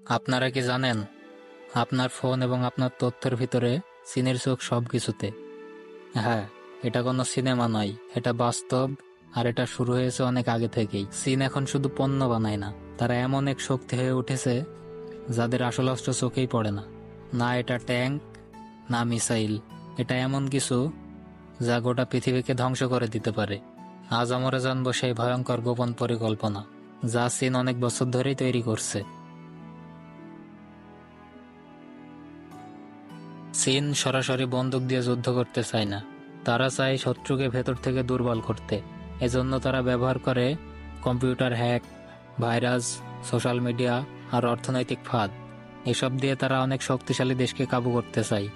আপনারা কি জানেন আপনার ফোন এবং আপনার তথ্যের ভিতরে চীনের চোখ সব কিছুতে? হ্যাঁ, এটা কোনো সিনেমা নয়, এটা বাস্তব। আর এটা শুরু হয়েছে অনেক আগে থেকেই। চীন এখন শুধু পণ্য বানায় না, তারা এমন এক শক্তি হয়ে উঠেছে যাদের আসল অস্ত্র চোখেই পড়ে না। না এটা ট্যাঙ্ক, না মিসাইল, এটা এমন কিছু যা গোটা পৃথিবীকে ধ্বংস করে দিতে পারে। আজ আমরা জানবো সেই ভয়ঙ্কর গোপন পরিকল্পনা যা চীন অনেক বছর ধরেই তৈরি করছে। চীন সরাসরি বন্দুক দিয়ে যুদ্ধ করতে চায় না, তারা চায় শত্রুকে ভেতর থেকে দুর্বল করতে। এজন্য তারা ব্যবহার করে computer hack, virus, social media আর অর্থনৈতিক ফাঁদ। এসব দিয়ে তারা অনেক শক্তিশালী দেশকে কাবু করতে চায়।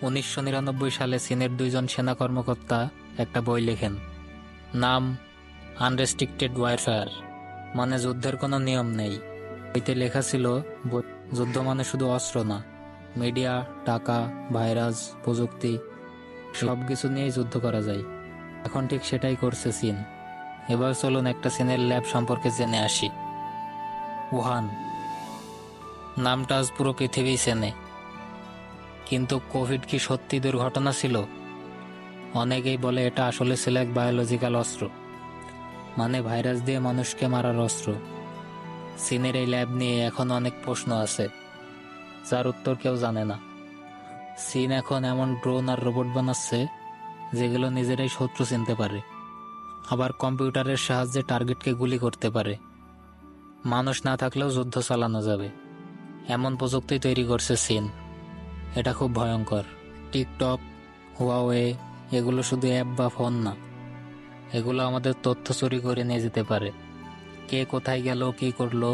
1999 সালে চীনের 2জন সেনা কর্মকর্তা একটা বই লেখেন, নাম আনরেস্ট্রিক্টেড ওয়ারফেয়ার, মানে যুদ্ধের কোনো নিয়ম নেই। বইতে লেখা ছিল যুদ্ধ মানে শুধু অস্ত্র না, মিডিয়া, টাকা, ভাইরাস, প্রযুক্তি সব কিছু নিয়েই যুদ্ধ করা যায়। এখন ঠিক সেটাই করছে চীন। এবার চলুন একটা চীনের ল্যাব সম্পর্কে জেনে আসি। উহান নামটা আজ পুরো পৃথিবী চেনে। কিন্তু কোভিড কি সত্যি দুর্ঘটনা ছিল? অনেকেই বলে এটা আসলে ছিল এক বায়োলজিক্যাল অস্ত্র, মানে ভাইরাস দিয়ে মানুষকে মারার অস্ত্র। চীনের এই ল্যাব নিয়ে এখন অনেক প্রশ্ন আছে, যার উত্তর কেউ জানে না। চীন এখন এমন ড্রোন আর রোবট বানাচ্ছে যেগুলো নিজেরাই শত্রু চিনতে পারে, আবার কম্পিউটারের সাহায্যে টার্গেটকে গুলি করতে পারে। মানুষ না থাকলেও যুদ্ধ চালানো যাবে এমন প্রযুক্তি তৈরি করছে চীন। এটা খুব ভয়ঙ্কর। টিকটক, হুয়াওয়ে এগুলো শুধু অ্যাপ বা ফোন না, এগুলো আমাদের তথ্য চুরি করে নিয়ে যেতে পারে। কে কোথায় গেল, কী করলো,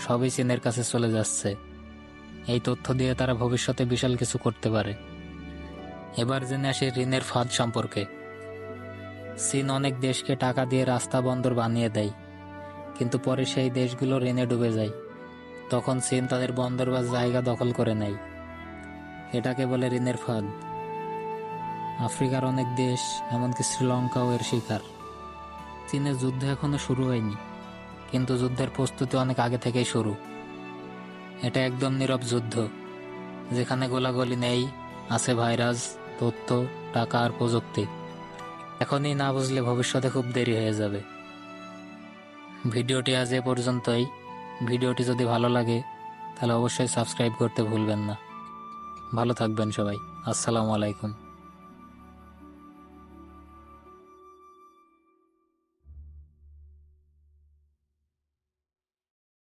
সবই চীনের কাছে চলে যাচ্ছে। এই তথ্য দিয়ে তারা ভবিষ্যতে বিশাল কিছু করতে পারে। এবার জেনে আসি ঋণের ফাঁদ সম্পর্কে। চীন অনেক দেশকে টাকা দিয়ে রাস্তা বন্দর বানিয়ে দেয়, কিন্তু পরে সেই দেশগুলো ঋণে ডুবে যায়। তখন চীন তাদের বন্দর বা জায়গা দখল করে নেয়। এটাকে বলে ঋণের ফাঁদ। আফ্রিকার অনেক দেশ, এমনকি শ্রীলঙ্কাও এর শিকার। চীনের যুদ্ধ এখনো শুরু হয়নি, কিন্তু যুদ্ধের প্রস্তুতি অনেক আগে থেকেই শুরু। এটা একদম নীরব যুদ্ধ, যেখানে গোলাগুলি নেই, আছে ভাইরাস, তথ্য, টাকা আর প্রযুক্তি। এখনই না বুঝলে ভবিষ্যতে খুব দেরি হয়ে যাবে। ভিডিওটি আজ এ পর্যন্তই। ভিডিওটি যদি ভালো লাগে তাহলে অবশ্যই সাবস্ক্রাইব করতে ভুলবেন না। ভালো থাকবেন সবাই। আসসালামু আলাইকুম।